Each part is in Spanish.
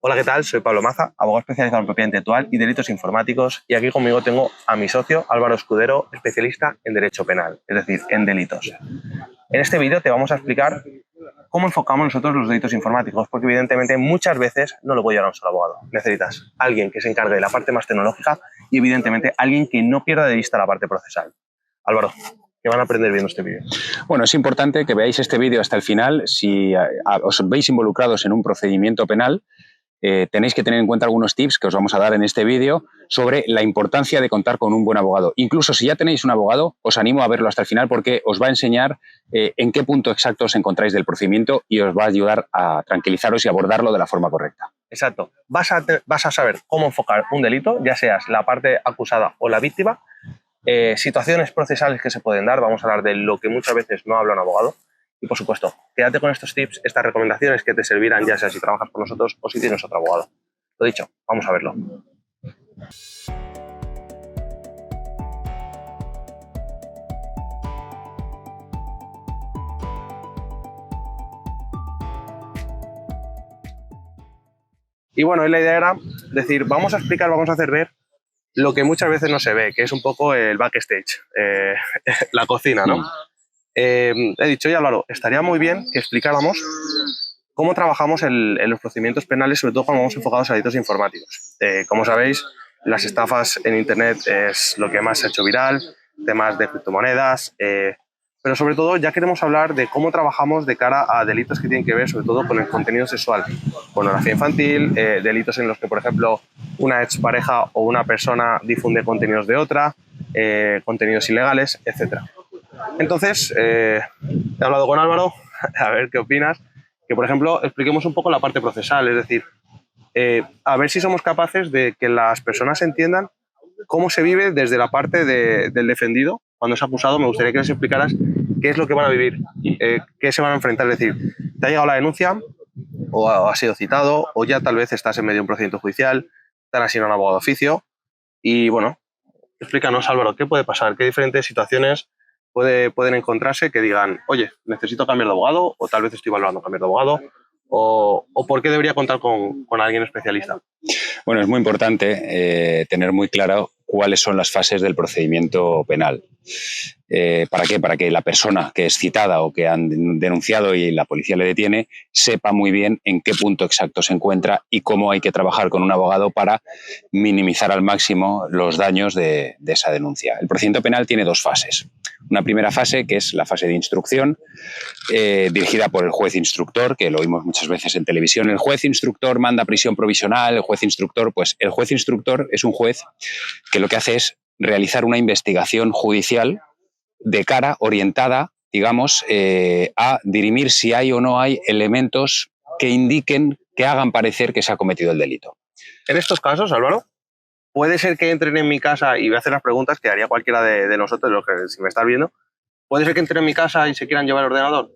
Hola, ¿qué tal? Soy Pablo Maza, abogado especializado en propiedad intelectual y delitos informáticos, y aquí conmigo tengo a mi socio Álvaro Escudero, especialista en derecho penal, es decir, en delitos. En este vídeo te vamos a explicar cómo enfocamos nosotros los delitos informáticos, porque evidentemente muchas veces no lo puede llevar un solo abogado. Necesitas alguien que se encargue de la parte más tecnológica y evidentemente alguien que no pierda de vista la parte procesal. Álvaro, ¿qué van a aprender viendo este vídeo? Bueno, es importante que veáis este vídeo hasta el final. Si os veis involucrados en un procedimiento penal, tenéis que tener en cuenta algunos tips que os vamos a dar en este vídeo sobre la importancia de contar con un buen abogado. Incluso si ya tenéis un abogado, os animo a verlo hasta el final porque os va a enseñar en qué punto exacto os encontráis del procedimiento y os va a ayudar a tranquilizaros y abordarlo de la forma correcta. Exacto. Vas a saber cómo enfocar un delito, ya seas la parte acusada o la víctima, situaciones procesales que se pueden dar, vamos a hablar de lo que muchas veces no habla un abogado. Y por supuesto, quédate con estos tips, estas recomendaciones que te servirán ya sea si trabajas con nosotros o si tienes otro abogado. Lo dicho, vamos a verlo. Y bueno, hoy la idea era decir, vamos a explicar, vamos a hacer ver lo que muchas veces no se ve, que es un poco el backstage, la cocina, ¿no? He dicho, ya Álvaro, estaría muy bien que explicáramos cómo trabajamos en los procedimientos penales, sobre todo cuando vamos enfocados a delitos informáticos. Como sabéis, las estafas en Internet es lo que más se ha hecho viral, temas de criptomonedas, pero sobre todo ya queremos hablar de cómo trabajamos de cara a delitos que tienen que ver sobre todo con el contenido sexual, pornografía infantil, delitos en los que, por ejemplo, una expareja o una persona difunde contenidos de otra, contenidos ilegales, etc. Entonces, he hablado con Álvaro, a ver qué opinas, que por ejemplo expliquemos un poco la parte procesal, es decir, a ver si somos capaces de que las personas entiendan cómo se vive desde la parte del defendido. Cuando es acusado, me gustaría que les explicaras qué es lo que van a vivir, qué se van a enfrentar, es decir, te ha llegado la denuncia, o has sido citado, o ya tal vez estás en medio de un procedimiento judicial, te han asignado un abogado de oficio, y bueno, explícanos, Álvaro, ¿qué puede pasar? ¿Qué diferentes situaciones pueden encontrarse que digan, oye, necesito cambiar de abogado, o tal vez estoy valorando cambiar de abogado, o por qué debería contar con alguien especialista? Bueno, es muy importante tener muy claro cuáles son las fases del procedimiento penal. ¿Para qué? Para que la persona que es citada o que han denunciado y la policía le detiene sepa muy bien en qué punto exacto se encuentra y cómo hay que trabajar con un abogado para minimizar al máximo los daños de esa denuncia. El procedimiento penal tiene dos fases. Una primera fase, que es la fase de instrucción, dirigida por el juez instructor, que lo oímos muchas veces en televisión. El juez instructor manda prisión provisional, el juez instructor es un juez que lo que hace es realizar una investigación judicial de cara orientada, digamos, a dirimir si hay o no hay elementos que indiquen, que hagan parecer que se ha cometido el delito. En estos casos, Álvaro, puede ser que entren en mi casa y voy a hacer las preguntas que haría cualquiera de nosotros, los que si me estás viendo. ¿Puede ser que entren en mi casa y se quieran llevar el ordenador?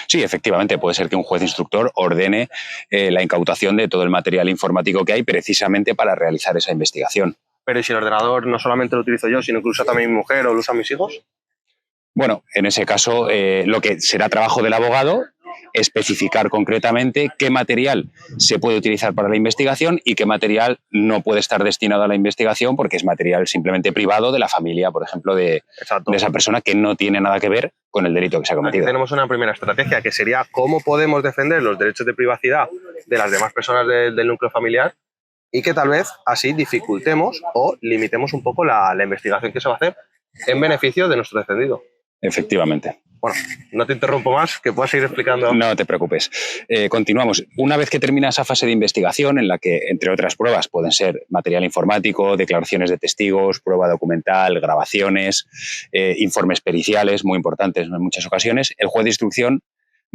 Sí, efectivamente, puede ser que un juez instructor ordene la incautación de todo el material informático que hay precisamente para realizar esa investigación. Pero ¿y si el ordenador no solamente lo utilizo yo, sino que usa también mi mujer o lo usan mis hijos? Bueno, en ese caso, lo que será trabajo del abogado especificar concretamente qué material se puede utilizar para la investigación y qué material no puede estar destinado a la investigación porque es material simplemente privado de la familia, por ejemplo, de esa persona que no tiene nada que ver con el delito que se ha cometido. Aquí tenemos una primera estrategia que sería cómo podemos defender los derechos de privacidad de las demás personas del núcleo familiar y que tal vez así dificultemos o limitemos un poco la investigación que se va a hacer en beneficio de nuestro defendido. Efectivamente. Bueno, no te interrumpo más, que puedas seguir explicando. No te preocupes. Continuamos. Una vez que termina esa fase de investigación, en la que, entre otras pruebas, pueden ser material informático, declaraciones de testigos, prueba documental, grabaciones, informes periciales, muy importantes en muchas ocasiones, el juez de instrucción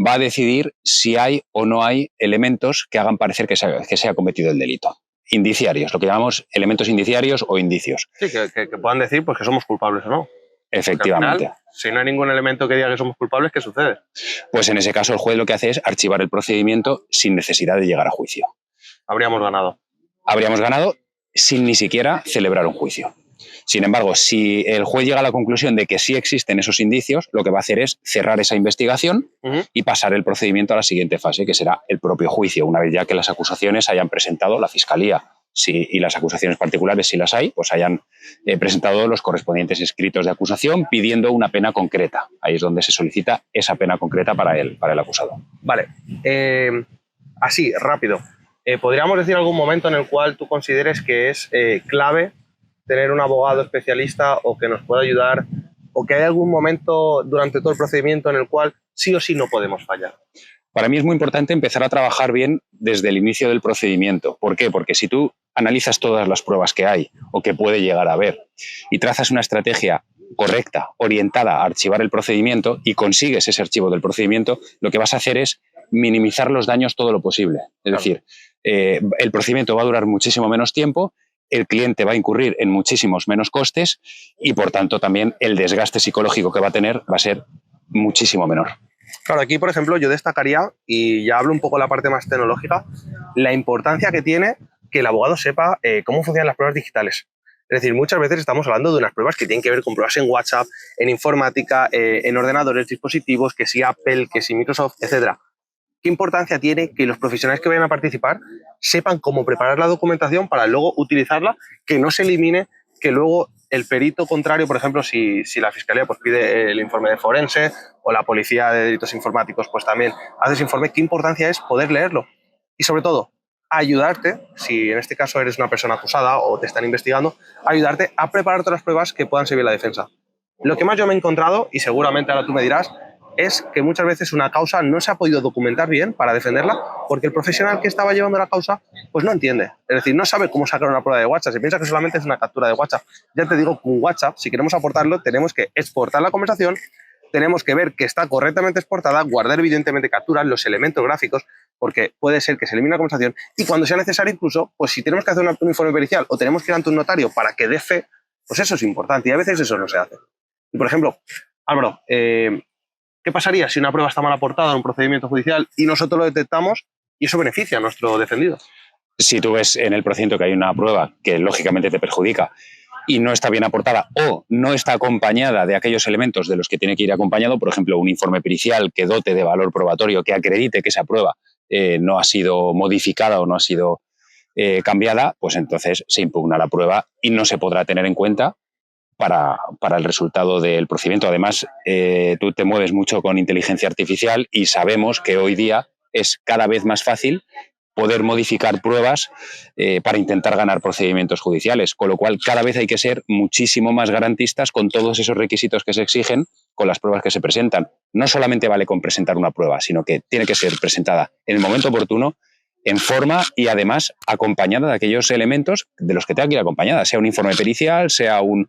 va a decidir si hay o no hay elementos que hagan parecer que se ha cometido el delito. Indiciarios, lo que llamamos elementos indiciarios o indicios. Sí, que puedan decir pues, que somos culpables o no. Efectivamente. Al final, si no hay ningún elemento que diga que somos culpables, ¿qué sucede? Pues en ese caso el juez lo que hace es archivar el procedimiento sin necesidad de llegar a juicio. Habríamos ganado. Habríamos ganado sin ni siquiera celebrar un juicio. Sin embargo, si el juez llega a la conclusión de que sí existen esos indicios, lo que va a hacer es cerrar esa investigación y pasar el procedimiento a la siguiente fase, que será el propio juicio, una vez ya que las acusaciones hayan presentado la Fiscalía y las acusaciones particulares, si las hay, pues hayan presentado los correspondientes escritos de acusación pidiendo una pena concreta. Ahí es donde se solicita esa pena concreta para el acusado. Vale. Así, rápido. ¿Podríamos decir algún momento en el cual tú consideres que es clave tener un abogado especialista o que nos pueda ayudar, o que hay algún momento durante todo el procedimiento en el cual sí o sí no podemos fallar? Para mí es muy importante empezar a trabajar bien desde el inicio del procedimiento. ¿Por qué? Porque si tú analizas todas las pruebas que hay o que puede llegar a haber y trazas una estrategia correcta, orientada a archivar el procedimiento y consigues ese archivo del procedimiento, lo que vas a hacer es minimizar los daños todo lo posible. Es decir, el procedimiento va a durar muchísimo menos tiempo, el cliente va a incurrir en muchísimos menos costes y, por tanto, también el desgaste psicológico que va a tener va a ser muchísimo menor. Claro, aquí, por ejemplo, yo destacaría, y ya hablo un poco de la parte más tecnológica, la importancia que tiene que el abogado sepa cómo funcionan las pruebas digitales. Es decir, muchas veces estamos hablando de unas pruebas que tienen que ver con pruebas en WhatsApp, en informática, en ordenadores, dispositivos, que si Apple, que si Microsoft, etc. ¿Qué importancia tiene que los profesionales que vayan a participar sepan cómo preparar la documentación para luego utilizarla, que no se elimine, que luego el perito contrario, por ejemplo, si la Fiscalía pues, pide el informe de forense o la Policía de Delitos Informáticos pues también hace ese informe, qué importancia es poder leerlo? Y sobre todo, ayudarte, si en este caso eres una persona acusada o te están investigando, ayudarte a preparar todas las pruebas que puedan servir a la defensa. Lo que más yo me he encontrado, y seguramente ahora tú me dirás, es que muchas veces una causa no se ha podido documentar bien para defenderla porque el profesional que estaba llevando la causa pues no entiende. Es decir, no sabe cómo sacar una prueba de WhatsApp. Se piensa que solamente es una captura de WhatsApp. Ya te digo, con WhatsApp, si queremos aportarlo, tenemos que exportar la conversación, tenemos que ver que está correctamente exportada, guardar evidentemente capturas, los elementos gráficos, porque puede ser que se elimine la conversación y cuando sea necesario incluso, pues si tenemos que hacer un informe pericial o tenemos que ir ante un notario para que dé fe, pues eso es importante y a veces eso no se hace. Y por ejemplo, Álvaro, ¿qué pasaría si una prueba está mal aportada en un procedimiento judicial y nosotros lo detectamos y eso beneficia a nuestro defendido? Si tú ves en el procedimiento que hay una prueba que lógicamente te perjudica y no está bien aportada o no está acompañada de aquellos elementos de los que tiene que ir acompañado, por ejemplo, un informe pericial que dote de valor probatorio, que acredite que esa prueba no ha sido modificada o no ha sido cambiada, pues entonces se impugna la prueba y no se podrá tener en cuenta para el resultado del procedimiento. Además, tú te mueves mucho con inteligencia artificial y sabemos que hoy día es cada vez más fácil poder modificar pruebas para intentar ganar procedimientos judiciales, con lo cual cada vez hay que ser muchísimo más garantistas con todos esos requisitos que se exigen con las pruebas que se presentan. No solamente vale con presentar una prueba, sino que tiene que ser presentada en el momento oportuno, en forma y además acompañada de aquellos elementos de los que tenga que ir acompañada, sea un informe pericial, sea un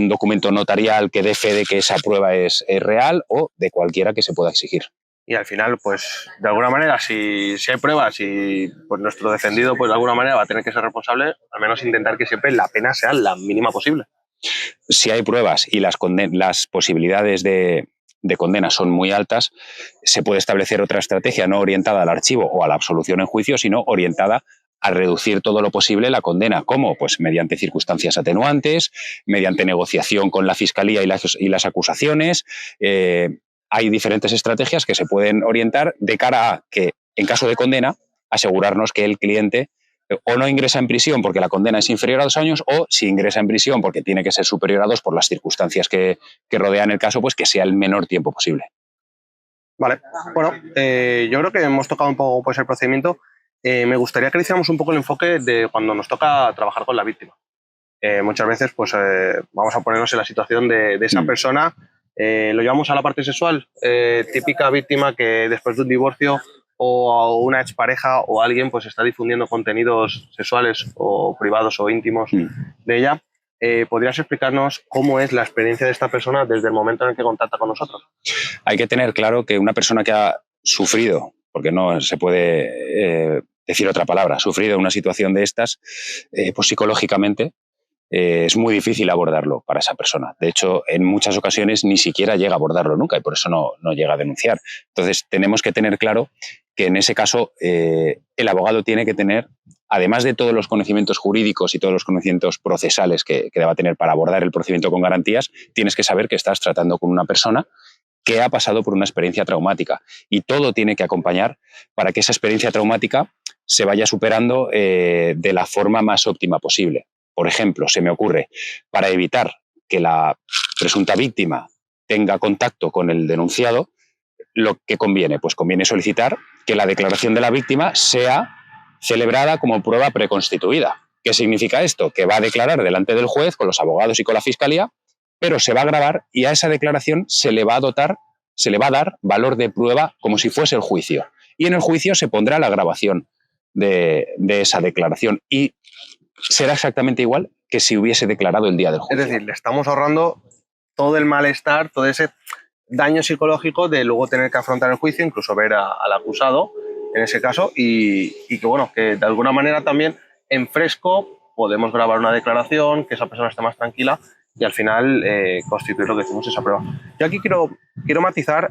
documento notarial que dé fe de que esa prueba es real o de cualquiera que se pueda exigir. Y al final, pues, de alguna manera, si hay pruebas y pues, nuestro defendido, pues, de alguna manera va a tener que ser responsable, al menos intentar que siempre la pena sea la mínima posible. Si hay pruebas y las posibilidades de condena son muy altas, se puede establecer otra estrategia no orientada al archivo o a la absolución en juicio, sino orientada a reducir todo lo posible la condena. ¿Cómo? Pues mediante circunstancias atenuantes, mediante negociación con la Fiscalía y las acusaciones. Hay diferentes estrategias que se pueden orientar de cara a que, en caso de condena, asegurarnos que el cliente o no ingresa en prisión porque la condena es inferior a 2 años, o si ingresa en prisión porque tiene que ser superior a 2 por las circunstancias que rodean el caso, pues que sea el menor tiempo posible. Vale, bueno, yo creo que hemos tocado un poco pues, el procedimiento. Me gustaría que le hiciéramos un poco el enfoque de cuando nos toca trabajar con la víctima. Muchas veces pues, vamos a ponernos en la situación de esa persona. Lo llevamos a la parte sexual, típica víctima que después de un divorcio o una expareja o alguien pues está difundiendo contenidos sexuales o privados o íntimos de ella. ¿Podrías explicarnos cómo es la experiencia de esta persona desde el momento en el que contacta con nosotros? Hay que tener claro que una persona que ha sufrido, porque no se puede decir otra palabra, sufrido una situación de estas, pues psicológicamente es muy difícil abordarlo para esa persona. De hecho, en muchas ocasiones ni siquiera llega a abordarlo nunca y por eso no llega a denunciar. Entonces, tenemos que tener claro que en ese caso el abogado tiene que tener además de todos los conocimientos jurídicos y todos los conocimientos procesales que deba tener para abordar el procedimiento con garantías, tienes que saber que estás tratando con una persona que ha pasado por una experiencia traumática, y todo tiene que acompañar para que esa experiencia traumática se vaya superando de la forma más óptima posible. Por ejemplo, se me ocurre, para evitar que la presunta víctima tenga contacto con el denunciado, lo que conviene, pues conviene solicitar que la declaración de la víctima sea celebrada como prueba preconstituida. ¿Qué significa esto? Que va a declarar delante del juez con los abogados y con la fiscalía, pero se va a grabar y a esa declaración se le va a dar valor de prueba como si fuese el juicio. Y en el juicio se pondrá la grabación de esa declaración y será exactamente igual que si hubiese declarado el día del juicio. Es decir, le estamos ahorrando todo el malestar, todo ese daño psicológico de luego tener que afrontar el juicio, incluso ver al acusado en ese caso, y que bueno, que de alguna manera también en fresco podemos grabar una declaración, que esa persona esté más tranquila y al final constituir lo que decimos esa prueba. Yo aquí quiero matizar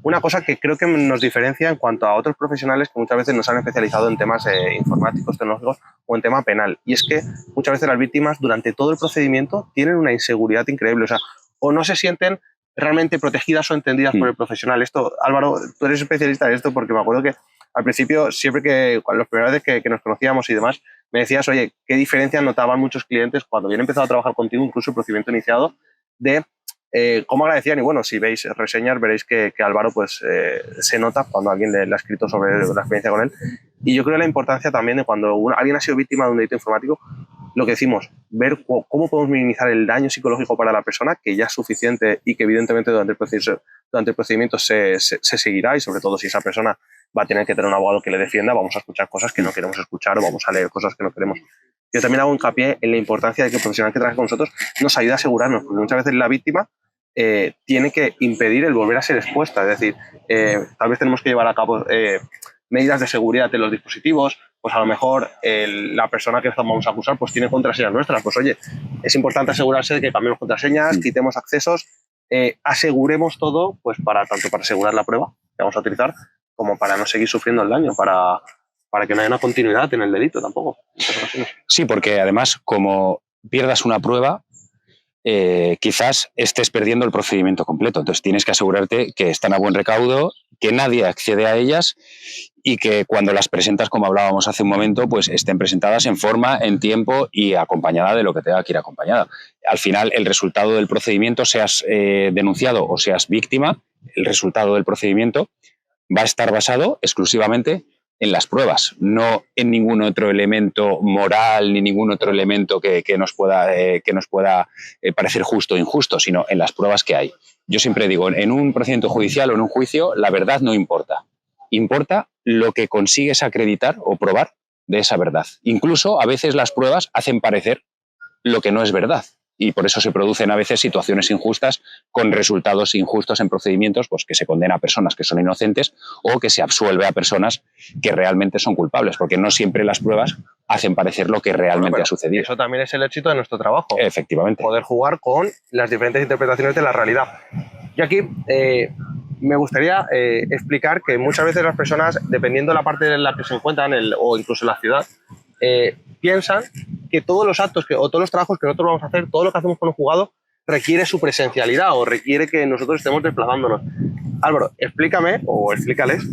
una cosa que creo que nos diferencia en cuanto a otros profesionales que muchas veces nos han especializado en temas informáticos, tecnológicos o en tema penal, y es que muchas veces las víctimas durante todo el procedimiento tienen una inseguridad increíble, o sea, o no se sienten realmente protegidas o entendidas por el profesional. Esto, Álvaro, tú eres especialista en esto, porque me acuerdo que al principio, siempre que, las primeras veces que nos conocíamos y demás, me decías, oye, qué diferencia notaban muchos clientes cuando habían empezado a trabajar contigo, incluso el procedimiento iniciado, de cómo agradecían. Y bueno, si veis reseñas, veréis que Álvaro pues, se nota cuando alguien le ha escrito sobre la experiencia con él. Y yo creo la importancia también de cuando alguien ha sido víctima de un delito informático, lo que decimos, ver cómo podemos minimizar el daño psicológico para la persona, que ya es suficiente y que evidentemente durante el procedimiento se seguirá, y sobre todo si esa persona va a tener que tener un abogado que le defienda, vamos a escuchar cosas que no queremos escuchar o vamos a leer cosas que no queremos. Yo también hago hincapié en la importancia de que el profesional que trabaje con nosotros nos ayude a asegurarnos, porque muchas veces la víctima tiene que impedir el volver a ser expuesta. Es decir, tal vez tenemos que llevar a cabo medidas de seguridad en los dispositivos, pues a lo mejor la persona que vamos a acusar pues tiene contraseñas nuestras. Pues oye, es importante asegurarse de que cambiemos contraseñas, quitemos accesos, aseguremos todo, pues tanto para asegurar la prueba que vamos a utilizar, como para no seguir sufriendo el daño, para que no haya una continuidad en el delito tampoco. Sí, porque además, como pierdas una prueba, quizás estés perdiendo el procedimiento completo. Entonces tienes que asegurarte que están a buen recaudo, que nadie accede a ellas y que cuando las presentas, como hablábamos hace un momento, pues estén presentadas en forma, en tiempo y acompañada de lo que tenga que ir acompañada. Al final, el resultado del procedimiento, seas denunciado o seas víctima, el resultado del procedimiento va a estar basado exclusivamente en las pruebas, no en ningún otro elemento moral ni ningún otro elemento que nos pueda parecer justo o injusto, sino en las pruebas que hay. Yo siempre digo, en un procedimiento judicial o en un juicio, la verdad no importa. Importa lo que consigues acreditar o probar de esa verdad. Incluso a veces las pruebas hacen parecer lo que no es verdad. Y por eso se producen a veces situaciones injustas con resultados injustos en procedimientos, pues que se condena a personas que son inocentes o que se absuelve a personas que realmente son culpables, porque no siempre las pruebas hacen parecer lo que realmente ha sucedido. Eso también es el éxito de nuestro trabajo. Efectivamente. Poder jugar con las diferentes interpretaciones de la realidad. Y aquí me gustaría explicar que muchas veces las personas, dependiendo de la parte en la que se encuentran o incluso en la ciudad, piensan que todos los actos o todos los trabajos que nosotros vamos a hacer, todo lo que hacemos con un juzgado, requiere su presencialidad o requiere que nosotros estemos desplazándonos. Álvaro, explícame o explícales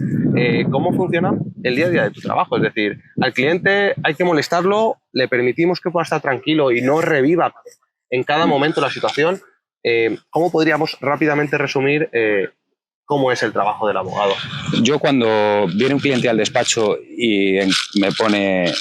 cómo funciona el día a día de tu trabajo. Es decir, al cliente hay que molestarlo, le permitimos que pueda estar tranquilo y no reviva en cada momento la situación. ¿Cómo podríamos rápidamente resumir cómo es el trabajo del abogado? Yo, cuando viene un cliente al despacho y me pone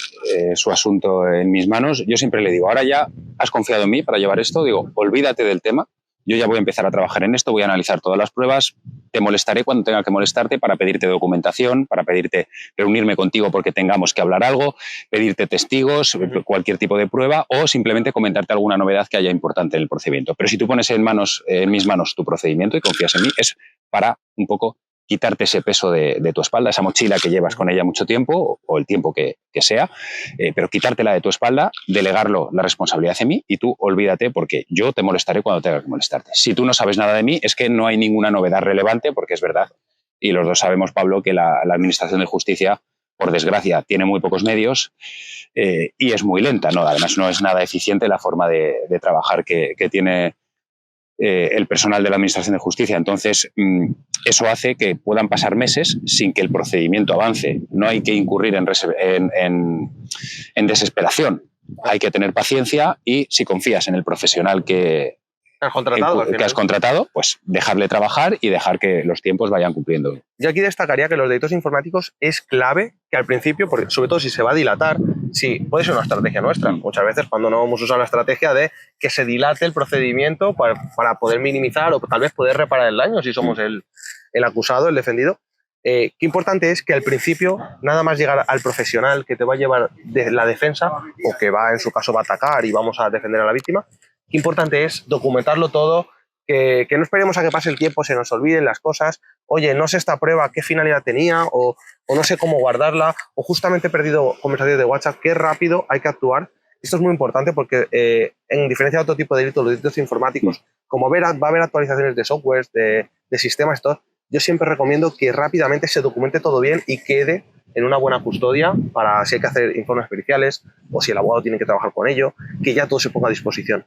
su asunto en mis manos, yo siempre le digo, ahora ya has confiado en mí para llevar esto, digo, olvídate del tema, yo ya voy a empezar a trabajar en esto, voy a analizar todas las pruebas, te molestaré cuando tenga que molestarte para pedirte documentación, para pedirte reunirme contigo porque tengamos que hablar algo, pedirte testigos, cualquier tipo de prueba, o simplemente comentarte alguna novedad que haya importante en el procedimiento. Pero si tú pones en mis manos tu procedimiento y confías en mí, es para un poco quitarte ese peso de tu espalda, esa mochila que llevas con ella mucho tiempo, o el tiempo que sea, pero quitártela de tu espalda, delegarlo la responsabilidad en mí y tú olvídate, porque yo te molestaré cuando tenga que molestarte. Si tú no sabes nada de mí, es que no hay ninguna novedad relevante, porque es verdad, y los dos sabemos, Pablo, que la Administración de Justicia por desgracia, tiene muy pocos medios y es muy lenta, ¿no? Además, no es nada eficiente la forma de trabajar que tiene el personal de la Administración de Justicia. Entonces, eso hace que puedan pasar meses sin que el procedimiento avance. No hay que incurrir en desesperación. Hay que tener paciencia y, si confías en el profesional que has contratado, pues dejarle trabajar y dejar que los tiempos vayan cumpliendo. Yo aquí destacaría que los delitos informáticos es clave que al principio, porque sobre todo si se va a dilatar, sí, puede ser una estrategia nuestra. Muchas veces cuando no hemos usado la estrategia de que se dilate el procedimiento para poder minimizar o tal vez poder reparar el daño si somos el acusado, el defendido. Qué importante es que al principio, nada más llegar al profesional que te va a llevar de la defensa o que va, en su caso, va a atacar y vamos a defender a la víctima, qué importante es documentarlo todo, que no esperemos a que pase el tiempo, se nos olviden las cosas. Oye, no sé esta prueba qué finalidad tenía o no sé cómo guardarla o justamente he perdido conversaciones de WhatsApp, qué rápido hay que actuar. Esto es muy importante porque en diferencia de otro tipo de delitos, los delitos informáticos, como va a haber actualizaciones de software, de sistemas, todo, yo siempre recomiendo que rápidamente se documente todo bien y quede en una buena custodia para si hay que hacer informes periciales o si el abogado tiene que trabajar con ello, que ya todo se ponga a disposición.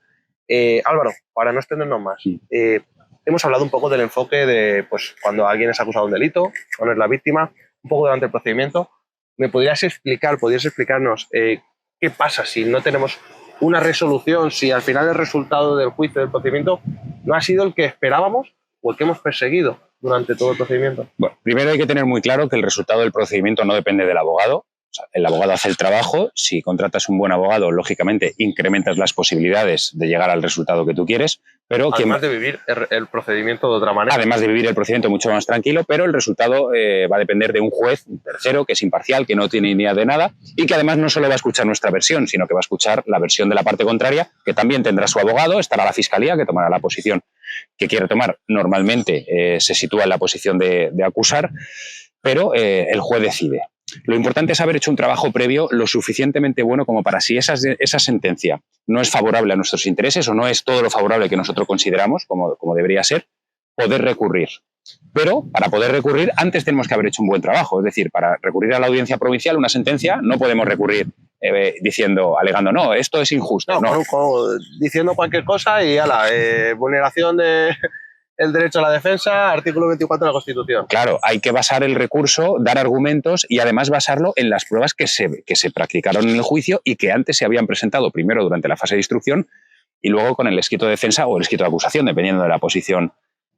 Álvaro, para no extendernos más, hemos hablado un poco del enfoque de pues, cuando alguien es acusado de un delito, cuando es la víctima, un poco durante el procedimiento. Podrías explicarnos qué pasa si no tenemos una resolución, si al final el resultado del juicio, del procedimiento, no ha sido el que esperábamos o el que hemos perseguido durante todo el procedimiento? Bueno, primero hay que tener muy claro que el resultado del procedimiento no depende del abogado. O sea, el abogado hace el trabajo. Si contratas un buen abogado, lógicamente incrementas las posibilidades de llegar al resultado que tú quieres. Pero además de vivir el procedimiento de otra manera. Además de vivir el procedimiento mucho más tranquilo, pero el resultado va a depender de un juez, un tercero, que es imparcial, que no tiene ni idea de nada y que además no solo va a escuchar nuestra versión, sino que va a escuchar la versión de la parte contraria, que también tendrá su abogado, estará la fiscalía, que tomará la posición que quiere tomar. Normalmente se sitúa en la posición de acusar, pero el juez decide. Lo importante es haber hecho un trabajo previo lo suficientemente bueno como para, si esa sentencia no es favorable a nuestros intereses o no es todo lo favorable que nosotros consideramos, como debería ser, poder recurrir. Pero para poder recurrir, antes tenemos que haber hecho un buen trabajo. Es decir, para recurrir a la audiencia provincial una sentencia, no podemos recurrir alegando, no, esto es injusto. No. Diciendo cualquier cosa y vulneración de el derecho a la defensa, artículo 24 de la Constitución. Claro, hay que basar el recurso, dar argumentos y además basarlo en las pruebas que se practicaron en el juicio y que antes se habían presentado primero durante la fase de instrucción y luego con el escrito de defensa o el escrito de acusación, dependiendo de la posición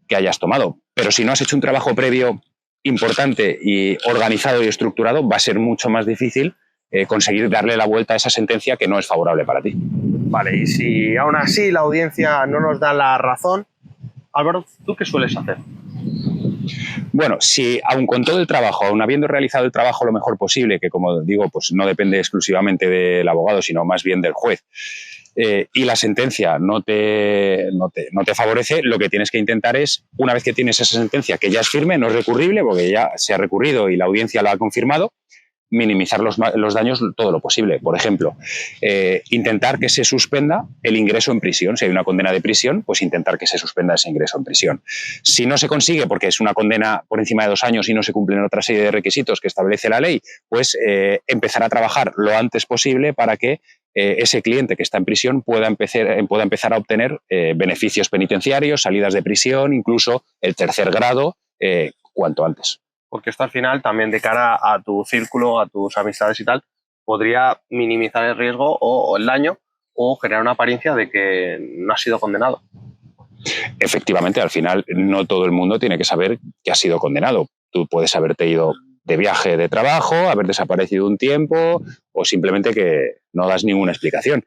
que hayas tomado. Pero si no has hecho un trabajo previo importante y organizado y estructurado, va a ser mucho más difícil conseguir darle la vuelta a esa sentencia que no es favorable para ti. Vale, y si aún así la audiencia no nos da la razón, Álvaro, ¿tú qué sueles hacer? Bueno, si aun con todo el trabajo, aun habiendo realizado el trabajo lo mejor posible, que como digo, pues no depende exclusivamente del abogado, sino más bien del juez, y la sentencia no te favorece, lo que tienes que intentar es, una vez que tienes esa sentencia que ya es firme, no es recurrible, porque ya se ha recurrido y la audiencia la ha confirmado, minimizar los daños todo lo posible. Por ejemplo, intentar que se suspenda el ingreso en prisión. Si hay una condena de prisión, pues intentar que se suspenda ese ingreso en prisión. Si no se consigue, porque es una condena por encima de 2 años y no se cumplen otra serie de requisitos que establece la ley, pues empezar a trabajar lo antes posible para que ese cliente que está en prisión pueda empezar a obtener beneficios penitenciarios, salidas de prisión, incluso el tercer grado, cuanto antes. Porque esto al final también de cara a tu círculo, a tus amistades y tal, podría minimizar el riesgo o el daño o generar una apariencia de que no has sido condenado. Efectivamente, al final no todo el mundo tiene que saber que has sido condenado. Tú puedes haberte ido de viaje de trabajo, haber desaparecido un tiempo o simplemente que no das ninguna explicación.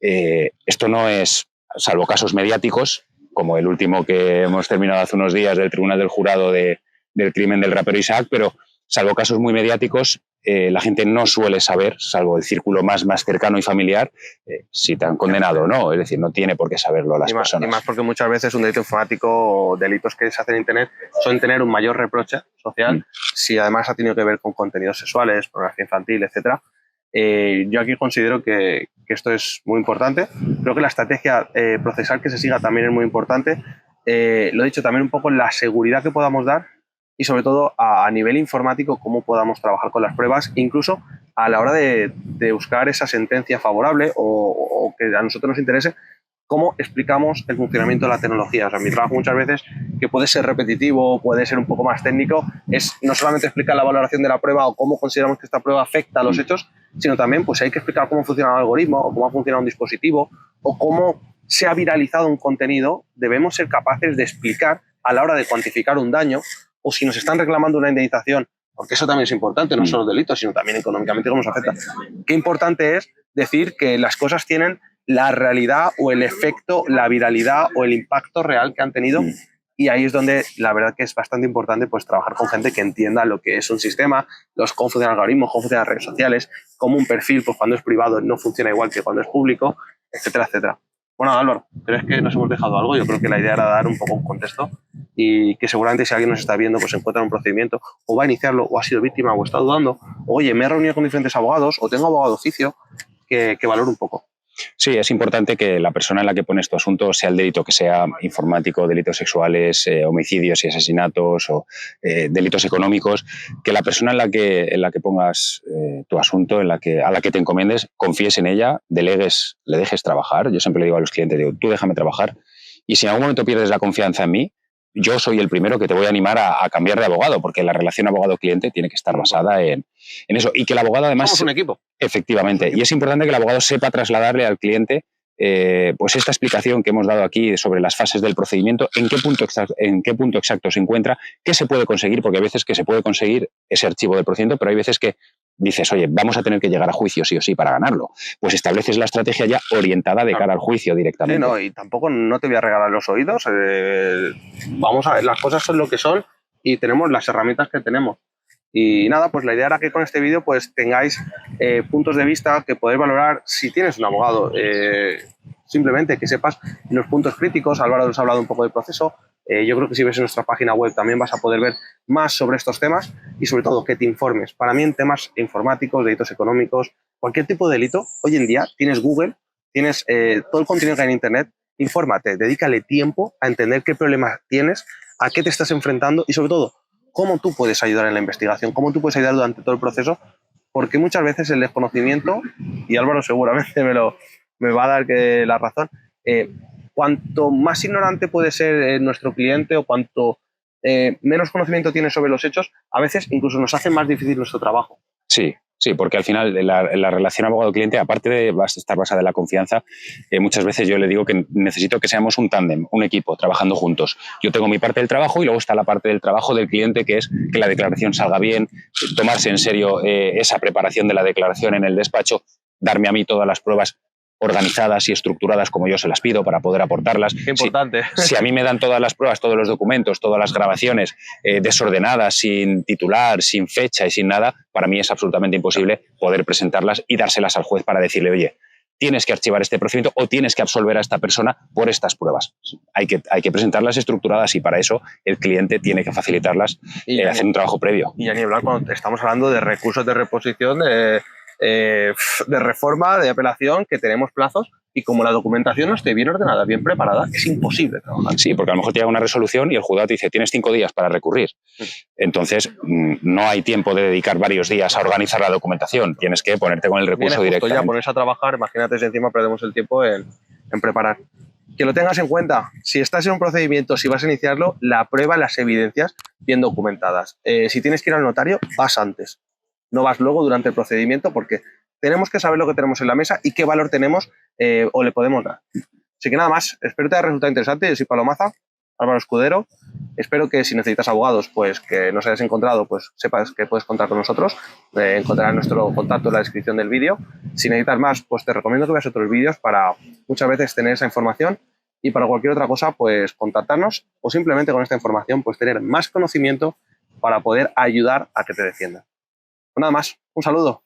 Esto no es, salvo casos mediáticos, como el último que hemos terminado hace unos días del Tribunal del Jurado del crimen del rapero Isaac, pero salvo casos muy mediáticos, la gente no suele saber, salvo el círculo más cercano y familiar, si te han condenado o no. Es decir, no tiene por qué saberlo las personas. Y más porque muchas veces un delito informático o delitos que se hacen en Internet suelen tener un mayor reproche social si además ha tenido que ver con contenidos sexuales, pornografía infantil, etc. Yo aquí considero que esto es muy importante. Creo que la estrategia procesal que se siga también es muy importante. Lo he dicho también un poco, la seguridad que podamos dar y sobre todo a nivel informático cómo podamos trabajar con las pruebas, incluso a la hora de buscar esa sentencia favorable o que a nosotros nos interese, cómo explicamos el funcionamiento de la tecnología. O sea, mi trabajo muchas veces, que puede ser repetitivo, puede ser un poco más técnico, es no solamente explicar la valoración de la prueba o cómo consideramos que esta prueba afecta a los hechos, sino también pues hay que explicar cómo funciona el algoritmo o cómo funciona un dispositivo o cómo se ha viralizado un contenido. Debemos ser capaces de explicar a la hora de cuantificar un daño, o si nos están reclamando una indemnización, porque eso también es importante, no solo delitos, sino también económicamente cómo nos afecta. Qué importante es decir que las cosas tienen la realidad o el efecto, la viralidad o el impacto real que han tenido. Y ahí es donde la verdad que es bastante importante pues trabajar con gente que entienda lo que es un sistema, cómo funciona el algoritmo, cómo funcionan las redes sociales, cómo un perfil pues cuando es privado no funciona igual que cuando es público, etcétera, etcétera. Bueno, Álvaro, ¿crees que nos hemos dejado algo? Yo creo que la idea era dar un poco un contexto y que seguramente si alguien nos está viendo pues se encuentra en un procedimiento o va a iniciarlo o ha sido víctima o está dudando, oye, me he reunido con diferentes abogados o tengo abogado de oficio, que valore un poco. Sí, es importante que la persona en la que pones tu asunto, sea el delito que sea informático, delitos sexuales, homicidios y asesinatos o delitos económicos, que la persona en la que pongas tu asunto, a la que te encomiendes, confíes en ella, delegues, le dejes trabajar. Yo siempre le digo a los clientes, digo, tú déjame trabajar y si en algún momento pierdes la confianza en mí, yo soy el primero que te voy a animar a cambiar de abogado, porque la relación abogado-cliente tiene que estar basada en eso. Y que el abogado además... Somos un equipo. Efectivamente. Y es importante que el abogado sepa trasladarle al cliente pues esta explicación que hemos dado aquí sobre las fases del procedimiento, en qué punto exacto se encuentra, qué se puede conseguir, porque hay veces que se puede conseguir ese archivo del procedimiento, pero hay veces que dices, oye, vamos a tener que llegar a juicio sí o sí para ganarlo. Pues estableces la estrategia ya orientada de cara al juicio directamente. Sí, no, y tampoco no te voy a regalar los oídos. Vamos a ver, las cosas son lo que son y tenemos las herramientas que tenemos. Y nada, pues la idea era que con este vídeo pues tengáis puntos de vista que podáis valorar si tienes un abogado. Simplemente que sepas los puntos críticos. Álvaro nos ha hablado un poco del proceso. Yo creo que si ves en nuestra página web también vas a poder ver más sobre estos temas y sobre todo que te informes. Para mí en temas informáticos, delitos económicos, cualquier tipo de delito, hoy en día tienes Google, tienes todo el contenido que hay en Internet, infórmate, dedícale tiempo a entender qué problemas tienes, a qué te estás enfrentando y sobre todo cómo tú puedes ayudar en la investigación, cómo tú puedes ayudar durante todo el proceso, porque muchas veces el desconocimiento, y Álvaro seguramente me va a dar la razón, cuanto más ignorante puede ser nuestro cliente o cuanto menos conocimiento tiene sobre los hechos, a veces incluso nos hace más difícil nuestro trabajo. Sí, sí, porque al final la relación abogado-cliente, aparte de estar basada en la confianza, muchas veces yo le digo que necesito que seamos un tándem, un equipo, trabajando juntos. Yo tengo mi parte del trabajo y luego está la parte del trabajo del cliente, que es que la declaración salga bien, tomarse en serio esa preparación de la declaración en el despacho, darme a mí todas las pruebas organizadas y estructuradas como yo se las pido para poder aportarlas. Qué importante. Si a mí me dan todas las pruebas, todos los documentos, todas las grabaciones desordenadas, sin titular, sin fecha y sin nada, para mí es absolutamente imposible poder presentarlas y dárselas al juez para decirle, oye, tienes que archivar este procedimiento o tienes que absolver a esta persona por estas pruebas. Hay que presentarlas estructuradas y para eso el cliente tiene que facilitarlas y hacer un trabajo previo. Y ya ni hablar cuando estamos hablando de recursos de reposición, de reforma, de apelación, que tenemos plazos y como la documentación no esté bien ordenada, bien preparada, es imposible trabajar. Sí, porque a lo mejor te llega una resolución y el juzgado te dice tienes 5 días para recurrir. Entonces no hay tiempo de dedicar varios días a organizar la documentación. Tienes que ponerte con el recurso directamente. Ya ponerse a trabajar, imagínate si encima perdemos el tiempo en preparar. Que lo tengas en cuenta, si estás en un procedimiento, si vas a iniciarlo, la prueba, las evidencias bien documentadas. Si tienes que ir al notario, vas antes. No vas luego durante el procedimiento porque tenemos que saber lo que tenemos en la mesa y qué valor tenemos o le podemos dar. Así que nada más, espero que te haya resultado interesante. Yo soy Pablo Maza, Álvaro Escudero. Espero que si necesitas abogados, pues que nos hayas encontrado, pues sepas que puedes contar con nosotros. Encontrarás nuestro contacto en la descripción del vídeo. Si necesitas más, pues te recomiendo que veas otros vídeos para muchas veces tener esa información y para cualquier otra cosa, pues contactarnos o simplemente con esta información, pues tener más conocimiento para poder ayudar a que te defiendan. Pues nada más, un saludo.